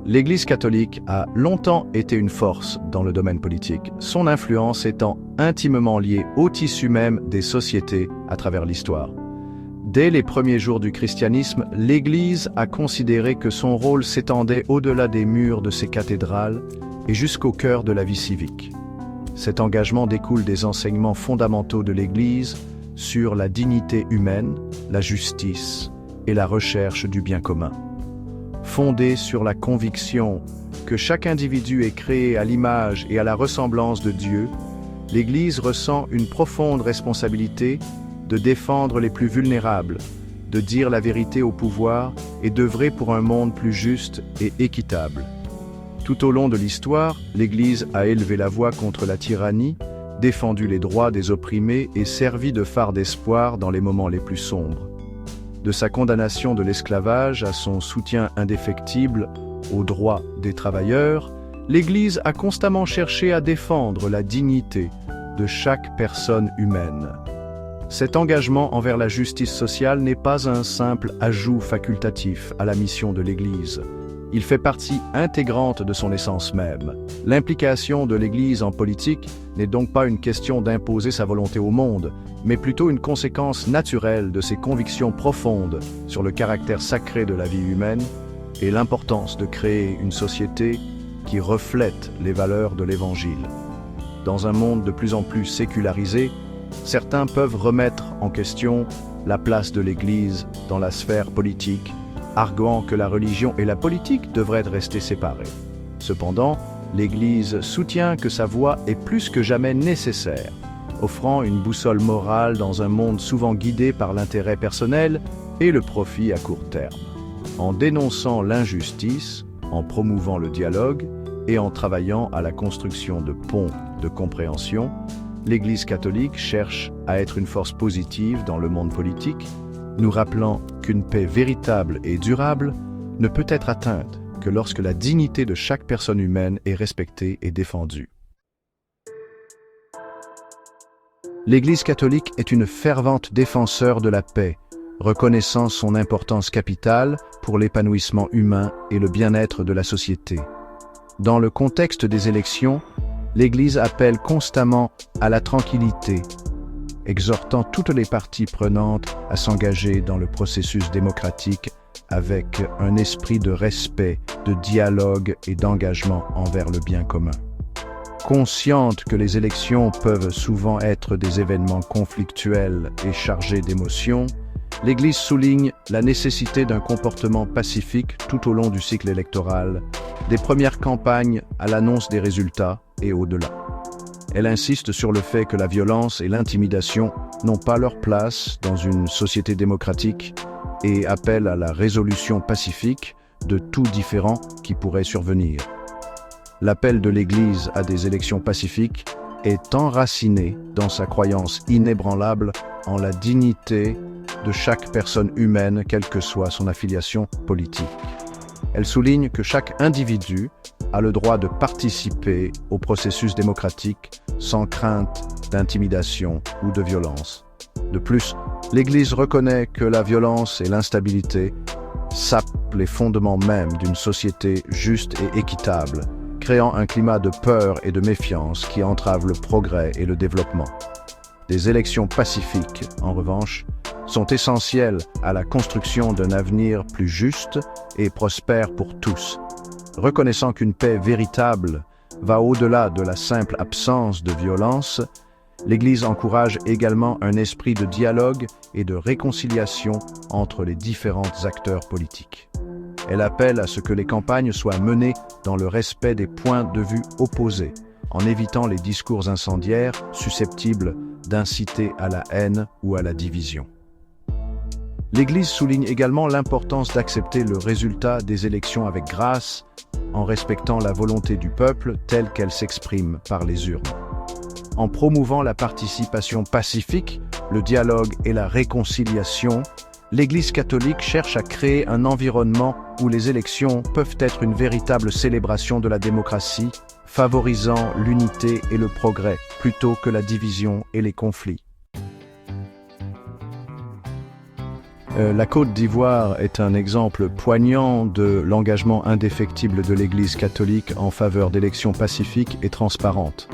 L'Église catholique a longtemps été une force dans le domaine politique, son influence étant intimement liée au tissu même des sociétés à travers l'histoire. Dès les premiers jours du christianisme, l'Église a considéré que son rôle s'étendait au-delà des murs de ses cathédrales et jusqu'au cœur de la vie civique. Cet engagement découle des enseignements fondamentaux de l'Église sur la dignité humaine, la justice et la recherche du bien commun. Fondée sur la conviction que chaque individu est créé à l'image et à la ressemblance de Dieu, l'Église ressent une profonde responsabilité de défendre les plus vulnérables, de dire la vérité au pouvoir et d'œuvrer pour un monde plus juste et équitable. Tout au long de l'histoire, l'Église a élevé la voix contre la tyrannie, défendu les droits des opprimés et servi de phare d'espoir dans les moments les plus sombres. De sa condamnation de l'esclavage à son soutien indéfectible aux droits des travailleurs, l'Église a constamment cherché à défendre la dignité de chaque personne humaine. Cet engagement envers la justice sociale n'est pas un simple ajout facultatif à la mission de l'Église. Il fait partie intégrante de son essence même. L'implication de l'Église en politique n'est donc pas une question d'imposer sa volonté au monde, mais plutôt une conséquence naturelle de ses convictions profondes sur le caractère sacré de la vie humaine et l'importance de créer une société qui reflète les valeurs de l'Évangile. Dans un monde de plus en plus sécularisé, certains peuvent remettre en question la place de l'Église dans la sphère politique, arguant que la religion et la politique devraient rester séparées. Cependant, l'Église soutient que sa voix est plus que jamais nécessaire, offrant une boussole morale dans un monde souvent guidé par l'intérêt personnel et le profit à court terme. En dénonçant l'injustice, en promouvant le dialogue et en travaillant à la construction de ponts de compréhension, l'Église catholique cherche à être une force positive dans le monde politique, nous rappelant qu'une paix véritable et durable ne peut être atteinte que lorsque la dignité de chaque personne humaine est respectée et défendue. L'Église catholique est une fervente défenseur de la paix, reconnaissant son importance capitale pour l'épanouissement humain et le bien-être de la société. Dans le contexte des élections, l'Église appelle constamment à la tranquillité, exhortant toutes les parties prenantes à s'engager dans le processus démocratique avec un esprit de respect, de dialogue et d'engagement envers le bien commun. Consciente que les élections peuvent souvent être des événements conflictuels et chargés d'émotions, l'Église souligne la nécessité d'un comportement pacifique tout au long du cycle électoral, des premières campagnes à l'annonce des résultats et au-delà. Elle insiste sur le fait que la violence et l'intimidation n'ont pas leur place dans une société démocratique et appelle à la résolution pacifique de tout différend qui pourrait survenir. L'appel de l'Église à des élections pacifiques est enraciné dans sa croyance inébranlable en la dignité de chaque personne humaine, quelle que soit son affiliation politique. Elle souligne que chaque individu a le droit de participer au processus démocratique sans crainte d'intimidation ou de violence. De plus, l'Église reconnaît que la violence et l'instabilité sapent les fondements mêmes d'une société juste et équitable, créant un climat de peur et de méfiance qui entrave le progrès et le développement. Des élections pacifiques, en revanche, sont essentielles à la construction d'un avenir plus juste et prospère pour tous, reconnaissant qu'une paix véritable va au-delà de la simple absence de violence. L'Église encourage également un esprit de dialogue et de réconciliation entre les différents acteurs politiques. Elle appelle à ce que les campagnes soient menées dans le respect des points de vue opposés, en évitant les discours incendiaires susceptibles d'inciter à la haine ou à la division. L'Église souligne également l'importance d'accepter le résultat des élections avec grâce, en respectant la volonté du peuple telle qu'elle s'exprime par les urnes. En promouvant la participation pacifique, le dialogue et la réconciliation, l'Église catholique cherche à créer un environnement où les élections peuvent être une véritable célébration de la démocratie, favorisant l'unité et le progrès plutôt que la division et les conflits. La Côte d'Ivoire est un exemple poignant de l'engagement indéfectible de l'Église catholique en faveur d'élections pacifiques et transparentes.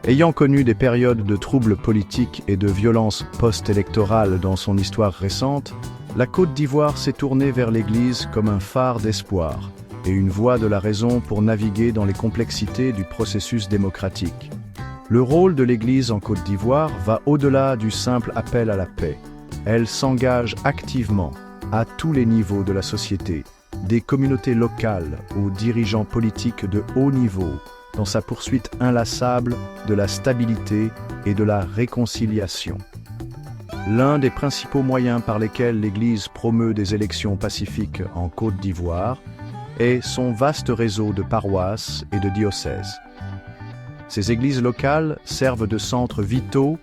Ayant connu des périodes de troubles politiques et de violences post-électorales dans son histoire récente, la Côte d'Ivoire s'est tournée vers l'Église comme un phare d'espoir et une voie de la raison pour naviguer dans les complexités du processus démocratique. Le rôle de l'Église en Côte d'Ivoire va au-delà du simple appel à la paix. Elle s'engage activement à tous les niveaux de la société, des communautés locales aux dirigeants politiques de haut niveau, dans sa poursuite inlassable de la stabilité et de la réconciliation. L'un des principaux moyens par lesquels l'Église promeut des élections pacifiques en Côte d'Ivoire est son vaste réseau de paroisses et de diocèses. Ces églises locales servent de centres vitaux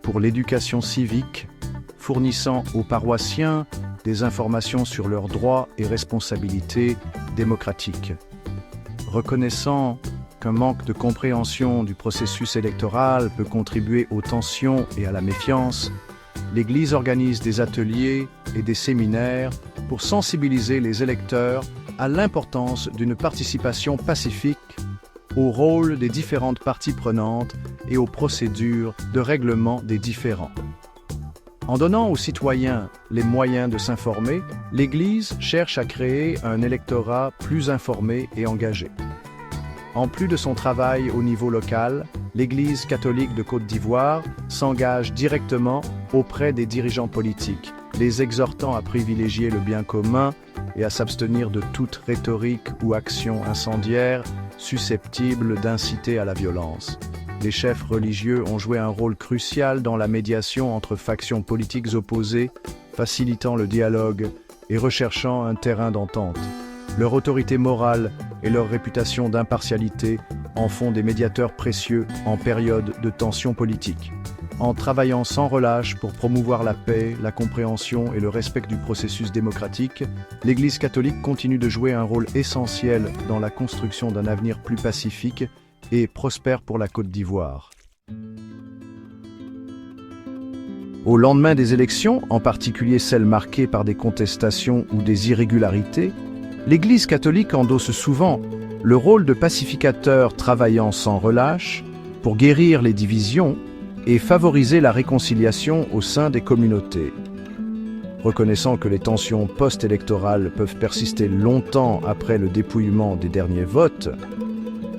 pour l'éducation civique, fournissant aux paroissiens des informations sur leurs droits et responsabilités démocratiques. Reconnaissant qu'un manque de compréhension du processus électoral peut contribuer aux tensions et à la méfiance, l'Église organise des ateliers et des séminaires pour sensibiliser les électeurs à l'importance d'une participation pacifique, au rôle des différentes parties prenantes et aux procédures de règlement des différends. En donnant aux citoyens les moyens de s'informer, l'Église cherche à créer un électorat plus informé et engagé. En plus de son travail au niveau local, l'Église catholique de Côte d'Ivoire s'engage directement auprès des dirigeants politiques, les exhortant à privilégier le bien commun et à s'abstenir de toute rhétorique ou action incendiaire susceptible d'inciter à la violence. Les chefs religieux ont joué un rôle crucial dans la médiation entre factions politiques opposées, facilitant le dialogue et recherchant un terrain d'entente. Leur autorité morale et leur réputation d'impartialité en font des médiateurs précieux en période de tension politique. En travaillant sans relâche pour promouvoir la paix, la compréhension et le respect du processus démocratique, l'Église catholique continue de jouer un rôle essentiel dans la construction d'un avenir plus pacifique et prospère pour la Côte d'Ivoire. Au lendemain des élections, en particulier celles marquées par des contestations ou des irrégularités, l'Église catholique endosse souvent le rôle de pacificateur travaillant sans relâche pour guérir les divisions et favoriser la réconciliation au sein des communautés. Reconnaissant que les tensions post-électorales peuvent persister longtemps après le dépouillement des derniers votes,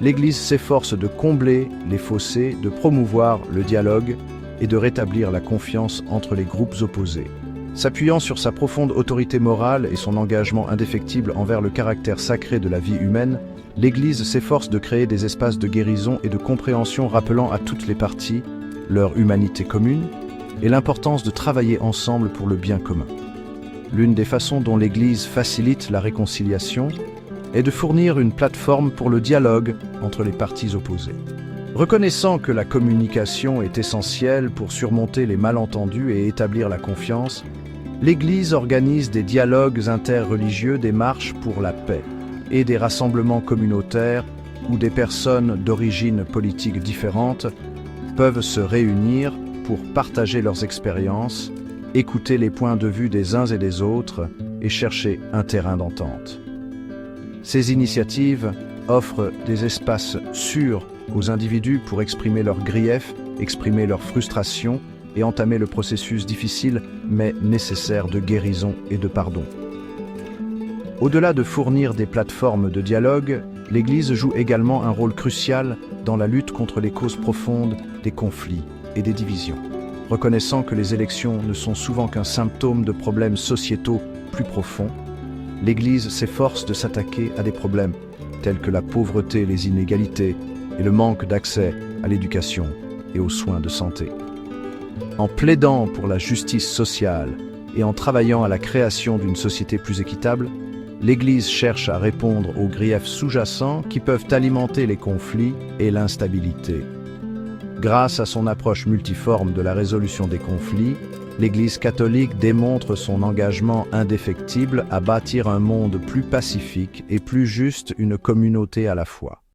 l'Église s'efforce de combler les fossés, de promouvoir le dialogue et de rétablir la confiance entre les groupes opposés. S'appuyant sur sa profonde autorité morale et son engagement indéfectible envers le caractère sacré de la vie humaine, l'Église s'efforce de créer des espaces de guérison et de compréhension rappelant à toutes les parties leur humanité commune et l'importance de travailler ensemble pour le bien commun. L'une des façons dont l'Église facilite la réconciliation est de fournir une plateforme pour le dialogue entre les parties opposées. Reconnaissant que la communication est essentielle pour surmonter les malentendus et établir la confiance, l'Église organise des dialogues interreligieux, des marches pour la paix et des rassemblements communautaires où des personnes d'origines politiques différentes peuvent se réunir pour partager leurs expériences, écouter les points de vue des uns et des autres et chercher un terrain d'entente. Ces initiatives offrent des espaces sûrs aux individus pour exprimer leurs griefs, exprimer leurs frustrations et entamer le processus difficile mais nécessaire de guérison et de pardon. Au-delà de fournir des plateformes de dialogue, l'Église joue également un rôle crucial dans la lutte contre les causes profondes des conflits et des divisions. Reconnaissant que les élections ne sont souvent qu'un symptôme de problèmes sociétaux plus profonds, l'Église s'efforce de s'attaquer à des problèmes tels que la pauvreté, les inégalités et le manque d'accès à l'éducation et aux soins de santé. En plaidant pour la justice sociale et en travaillant à la création d'une société plus équitable, l'Église cherche à répondre aux griefs sous-jacents qui peuvent alimenter les conflits et l'instabilité. Grâce à son approche multiforme de la résolution des conflits, l'Église catholique démontre son engagement indéfectible à bâtir un monde plus pacifique et plus juste, une communauté à la fois.